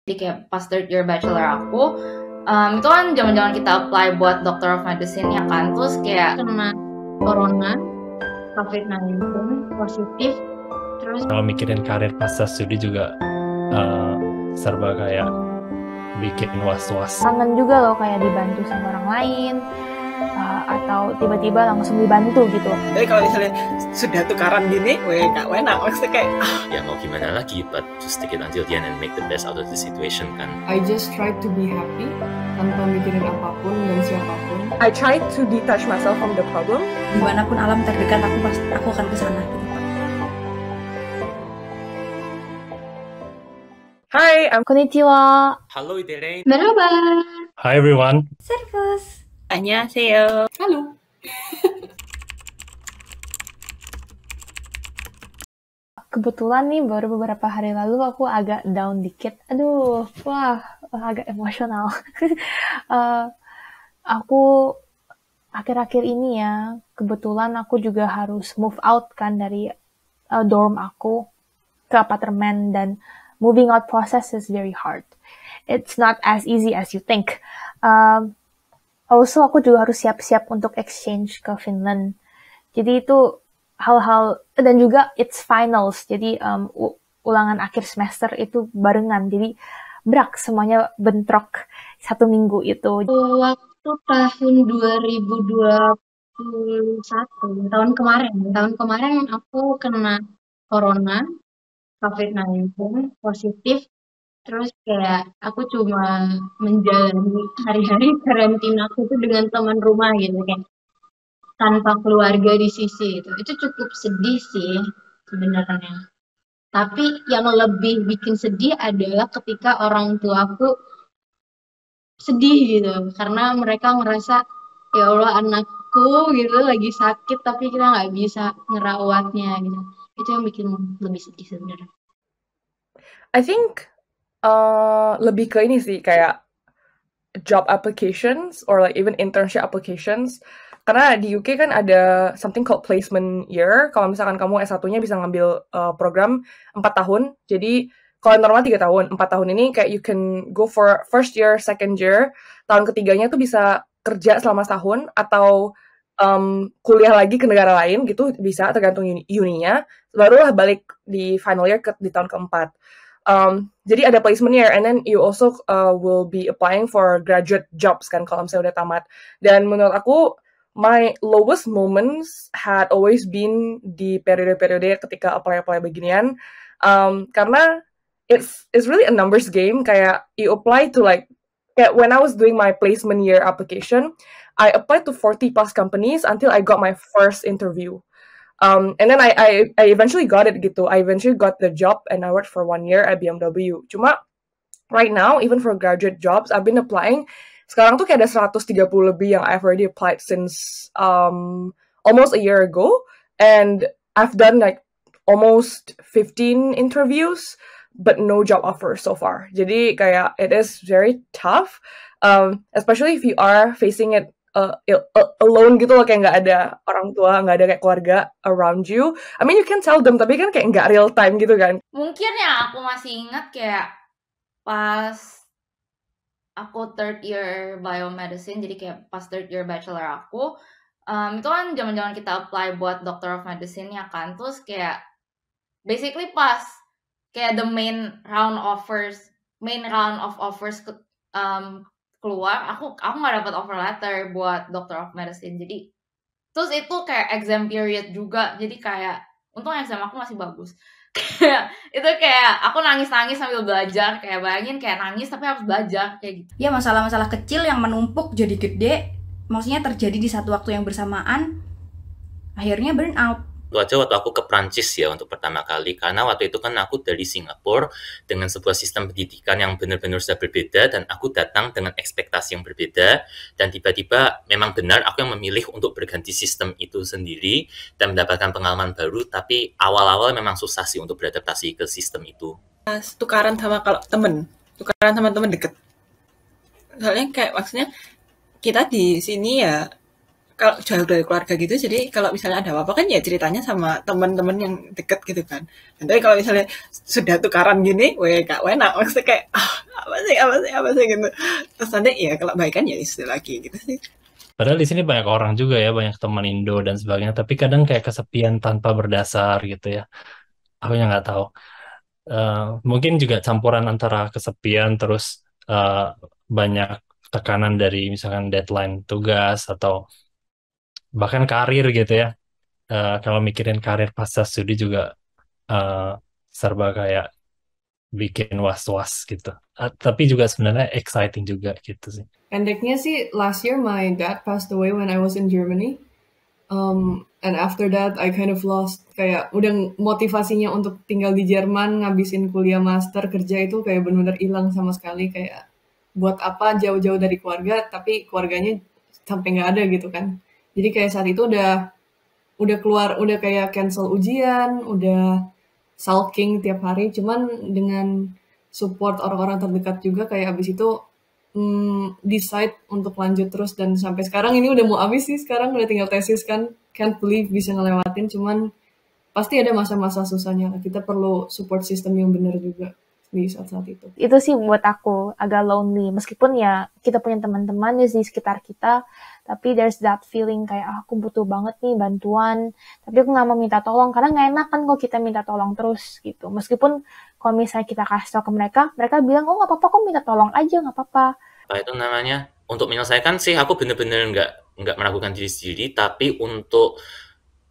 Jadi kayak pas third year bachelor aku, itu kan zaman-zaman kita apply buat Doctor of Medicine ya kan, terus kayak kena corona, COVID-19 positif, terus Kalau mikirin karir pasca studi juga serba kayak bikin was-was. Kangen juga loh kayak dibantu sama orang lain, atau tiba-tiba langsung dibantu gitu. Jadi kalau misalnya sudah tukaran gini, gak enak, maksudnya kayak ya mau gimana lagi, but just take it until the end and make the best out of the situation kan. I just try to be happy tanpa mikirin apapun dan siapapun. I try to detach myself from the problem. Dimanapun alam terdekat aku akan kesana gitu. Hi, I'm Konnichiwa. Halo Iterei. merhaba. Hi everyone. Servus. annyeonghaseyo. Halo. Kebetulan nih baru beberapa hari lalu aku agak down dikit. Aduh, agak emosional. Aku akhir-akhir ini ya, kebetulan aku juga harus move out kan dari dorm aku ke apartemen, dan moving out process is very hard. It's not as easy as you think. Also, aku juga harus siap-siap untuk exchange ke Finland. Jadi itu hal-hal, dan juga it's finals, jadi ulangan akhir semester itu barengan, jadi semuanya bentrok satu minggu itu. Waktu tahun 2021, tahun kemarin aku kena corona, COVID-19 positif, terus kayak aku cuma menjalani hari-hari karantina aku tuh dengan teman rumah gitu, kayak tanpa keluarga di sisi itu cukup sedih sih sebenarnya. Tapi yang lebih bikin sedih adalah ketika orang tuaku sedih gitu, karena mereka ngerasa ya Allah anakku gitu lagi sakit tapi kita nggak bisa ngerawatnya gitu. Itu yang bikin lebih sedih sebenarnya. I think lebih ke ini sih, kayak job applications or like even internship applications. Karena di UK kan ada something called placement year. Kalau misalkan kamu S1-nya bisa ngambil program 4 tahun. Jadi kalau normal 3 tahun, 4 tahun ini kayak you can go for first year, second year. Tahun ketiganya tuh bisa kerja selama setahun atau kuliah lagi ke negara lain gitu, bisa tergantung uninya. Barulah balik di final year di tahun keempat. Jadi ada placement year, and then you also will be applying for graduate jobs kan kalau misalnya udah tamat. Dan menurut aku, my lowest moments had always been di periode-periode ketika apply beginian, karena it's really a numbers game. Kayak you apply to like when I was doing my placement year application, I applied to 40 plus companies until I got my first interview. And then I eventually got it gitu. I eventually got the job and I worked for 1 year at BMW. Cuma right now, even for graduate jobs, I've been applying. Sekarang tuh kayak ada 130 lebih yang I've already applied since almost a year ago. And I've done like almost 15 interviews, but no job offers so far. Jadi kayak it is very tough, especially if you are facing it alone gitu loh, kayak nggak ada orang tua, nggak ada kayak keluarga around you. I mean, you can tell them, tapi kan kayak nggak real time gitu kan. Mungkin ya aku masih ingat kayak pas aku third year biomedicine, jadi kayak pas third year bachelor aku, itu kan zaman-zaman kita apply buat Doctor of Medicine ya kan, terus kayak basically pas kayak the main round of offers keluar, aku nggak dapat offer letter buat Doctor of Medicine. Jadi terus itu kayak exam period juga, jadi kayak untung exam aku masih bagus. Itu kayak aku nangis-nangis sambil belajar, kayak bayangin kayak nangis tapi harus belajar kayak gitu. Ya masalah-masalah kecil yang menumpuk jadi gede, maksudnya terjadi di satu waktu yang bersamaan, akhirnya burn out. Itu aja waktu aku ke Prancis ya untuk pertama kali, karena waktu itu kan aku dari Singapura dengan sebuah sistem pendidikan yang benar-benar sudah berbeda, dan aku datang dengan ekspektasi yang berbeda, dan tiba-tiba memang benar aku yang memilih untuk berganti sistem itu sendiri dan mendapatkan pengalaman baru, tapi awal-awal memang susah sih untuk beradaptasi ke sistem itu. Tukaran sama tukaran sama temen deket. Soalnya kayak maksudnya kita di sini ya kalau jauh dari keluarga gitu, jadi kalau misalnya ada apa-apa kan ya ceritanya sama teman-teman yang deket gitu kan. Nanti kalau misalnya sudah tukaran gini, gak enak, maksudnya kayak apa sih gitu. Terus nanti ya kalau baikan ya itu lagi gitu sih. Padahal di sini banyak orang juga ya, banyak teman Indo dan sebagainya. Tapi kadang kayak kesepian tanpa berdasar gitu ya. Aku yang nggak tahu. Mungkin juga campuran antara kesepian terus banyak tekanan dari misalkan deadline tugas atau bahkan karir gitu ya. Kalau mikirin karir pasca studi juga serba kayak bikin was-was gitu. Tapi juga sebenarnya exciting juga gitu sih. Pendeknya sih, last year my dad passed away when I was in Germany. And after that I kind of lost kayak udah motivasinya untuk tinggal di Jerman, ngabisin kuliah master, kerja itu kayak benar-benar hilang sama sekali. Kayak buat apa jauh-jauh dari keluarga tapi keluarganya sampai nggak ada gitu kan. Jadi kayak saat itu udah keluar, udah kayak cancel ujian, udah sulking tiap hari. Cuman dengan support orang-orang terdekat juga kayak abis itu decide untuk lanjut terus, dan sampai sekarang ini udah mau habis sih, sekarang udah tinggal tesis kan, can't believe bisa ngelewatin. Cuman pasti ada masa-masa susahnya, kita perlu support system yang benar juga di saat-saat itu. Itu sih buat aku agak lonely, meskipun ya kita punya teman-teman di sekitar kita, tapi there's that feeling kayak aku butuh banget nih bantuan, tapi aku nggak mau minta tolong karena nggak enak kan kalau kita minta tolong terus gitu. Meskipun kalau misalnya kita kasih tau ke mereka bilang oh nggak apa-apa, kok minta tolong aja nggak apa-apa. Apa itu namanya? Untuk menyelesaikan sih aku bener-bener nggak meragukan diri sendiri, tapi untuk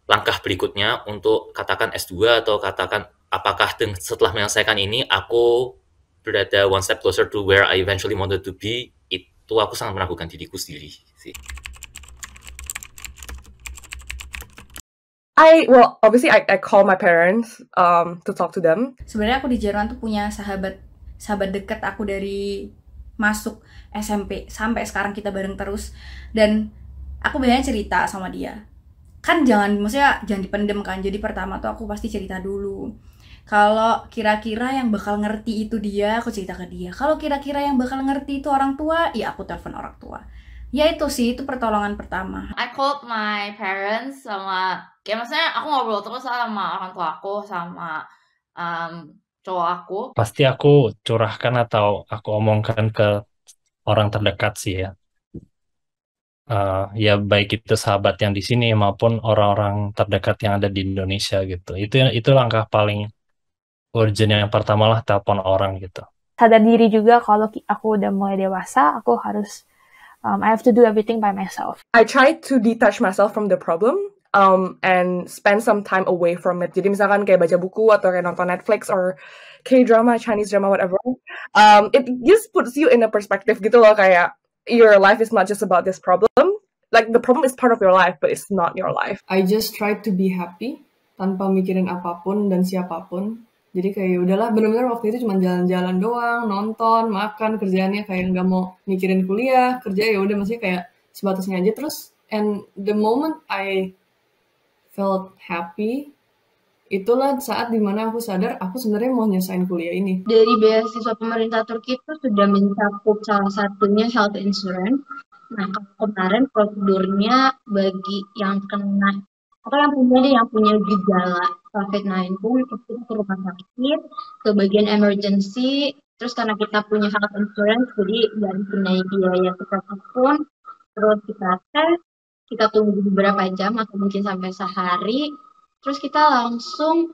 langkah berikutnya untuk katakan S2 atau katakan apakah setelah menyelesaikan ini aku berada one step closer to where I eventually wanted to be, itu aku sangat meragukan diriku sendiri sih. Obviously I call my parents to talk to them. Sebenarnya aku di Jerman tuh punya sahabat dekat aku dari masuk SMP sampai sekarang, kita bareng terus, dan aku biasanya cerita sama dia. Kan maksudnya jangan dipendem kan. Jadi pertama tuh aku pasti cerita dulu. Kalau kira-kira yang bakal ngerti itu dia, aku cerita ke dia. Kalau kira-kira yang bakal ngerti itu orang tua, ya aku telepon orang tua. Ya itu sih, itu pertolongan pertama. I called my parents sama, kayak maksudnya aku ngobrol terus sama orang tua aku, sama cowok aku. Pasti aku curahkan atau aku omongkan ke orang terdekat sih ya. Ya baik itu sahabat yang di sini maupun orang-orang terdekat yang ada di Indonesia gitu. Itu langkah paling urgent yang pertama lah, telepon orang gitu. Sadar diri juga kalau aku udah mulai dewasa, aku harus I have to do everything by myself. I try to detach myself from the problem and spend some time away from it. Jadi misalkan kayak baca buku atau kayak nonton Netflix or K-drama, Chinese drama, whatever. It just puts you in a perspective gitu loh, kayak your life is not just about this problem. Like the problem is part of your life, but it's not your life. I just try to be happy tanpa mikirin apapun dan siapapun. Jadi kayak udahlah, benar-benar waktu itu cuma jalan-jalan doang, nonton, makan, kerjaannya kayak nggak mau mikirin kuliah, kerja ya udah, maksudnya kayak sebatasnya aja terus. And the moment I felt happy, itulah saat dimana aku sadar aku sebenarnya mau nyesain kuliah ini. Dari beasiswa pemerintah Turki itu sudah mencakup salah satunya health insurance. Nah, kemarin prosedurnya bagi yang kena atau yang punya gejala COVID-19 itu ke rumah sakit, ke bagian emergency, terus karena kita punya health insurance jadi nggak dikenai biaya apapun, terus kita tes, kita tunggu beberapa jam atau mungkin sampai sehari, terus kita langsung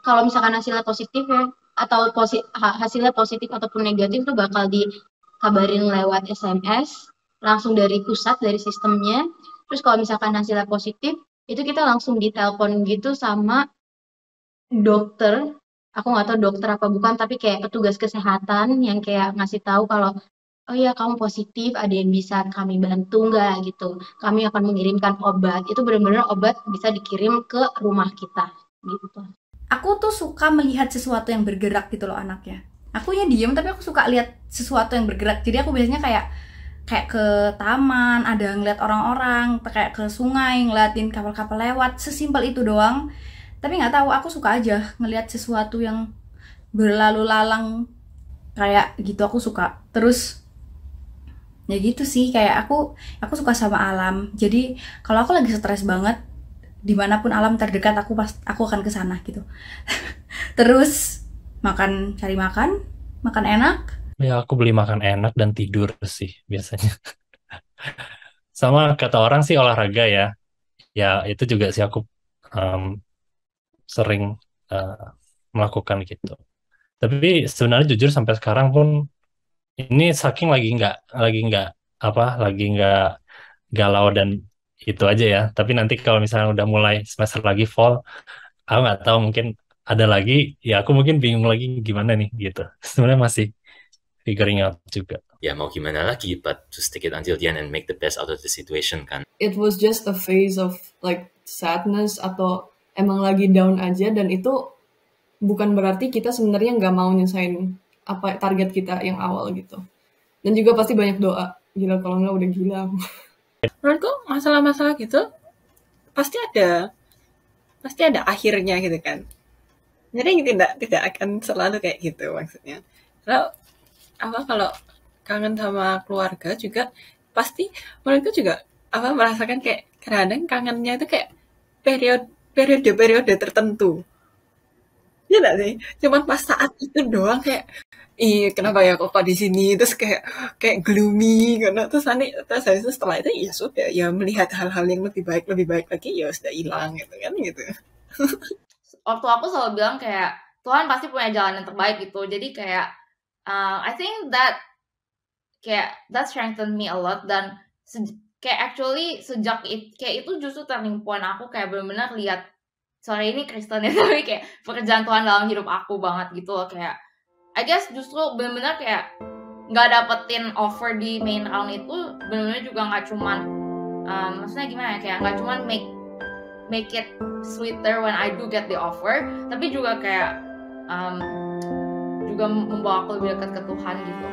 kalau misalkan hasilnya positif ya, atau hasilnya positif ataupun negatif itu bakal dikabarin lewat SMS langsung dari pusat, dari sistemnya. Terus kalau misalkan hasilnya positif, itu kita langsung ditelepon gitu sama dokter. Aku nggak tahu dokter apa bukan, tapi kayak petugas kesehatan yang kayak ngasih tahu kalau oh ya kamu positif, ada yang bisa kami bantu nggak gitu. Kami akan mengirimkan obat. Itu benar-benar obat bisa dikirim ke rumah kita gitu. Aku tuh suka melihat sesuatu yang bergerak gitu loh anaknya. Akunya diem tapi aku suka lihat sesuatu yang bergerak. Jadi aku biasanya kayak ke taman, ada ngeliat orang-orang, kayak ke sungai, ngeliatin kapal-kapal lewat, sesimpel itu doang. Tapi nggak tahu, aku suka aja ngeliat sesuatu yang berlalu lalang kayak gitu, aku suka. Terus ya gitu sih, kayak aku suka sama alam. Jadi kalau aku lagi stres banget, dimanapun alam terdekat aku akan kesana gitu. Terus cari makan enak. Ya aku beli makan enak dan tidur sih biasanya. Sama kata orang sih olahraga ya. Ya itu juga sih aku em, sering eh, melakukan gitu. Tapi sebenarnya jujur sampai sekarang pun ini saking lagi nggak galau dan itu aja ya. Tapi nanti kalau misalnya udah mulai semester lagi fall, aku nggak tahu mungkin ada lagi. Ya aku mungkin bingung lagi gimana nih gitu. Sebenarnya masih figuring out juga. Ya mau gimana lagi, but just take it until the end and make the best out of the situation kan. It was just a phase of like sadness atau emang lagi down aja, dan itu bukan berarti kita sebenarnya nggak mau nyesain apa target kita yang awal gitu. Dan juga pasti banyak doa. Gila, kalau nggak udah gila. Menurutku masalah-masalah gitu pasti ada akhirnya gitu kan. Jadi tidak akan selalu kayak gitu maksudnya. Kalau kangen sama keluarga juga pasti menurutku juga merasakan kayak kadang kangennya itu kayak periode tertentu. Ya enggak sih? Cuman pas saat itu doang kayak kenapa ya kok di sini, terus kayak gloomy karena terus habis itu setelah itu ya sudah ya melihat hal-hal yang lebih baik lagi ya sudah hilang gitu kan gitu. Waktu aku selalu bilang kayak Tuhan pasti punya jalan yang terbaik gitu. Jadi kayak I think that strengthened me a lot, dan kayak actually sejak kayak itu justru turning point aku, kayak benar-benar lihat sorry ini Kristen ya tapi kayak pekerjaan Tuhan dalam hidup aku banget gitu loh. Kayak I guess justru benar-benar kayak nggak dapetin offer di main round itu benar-benar juga nggak cuman maksudnya gimana ya, kayak nggak cuman make it sweeter when I do get the offer, tapi juga kayak juga membawa aku lebih dekat ke Tuhan gitu.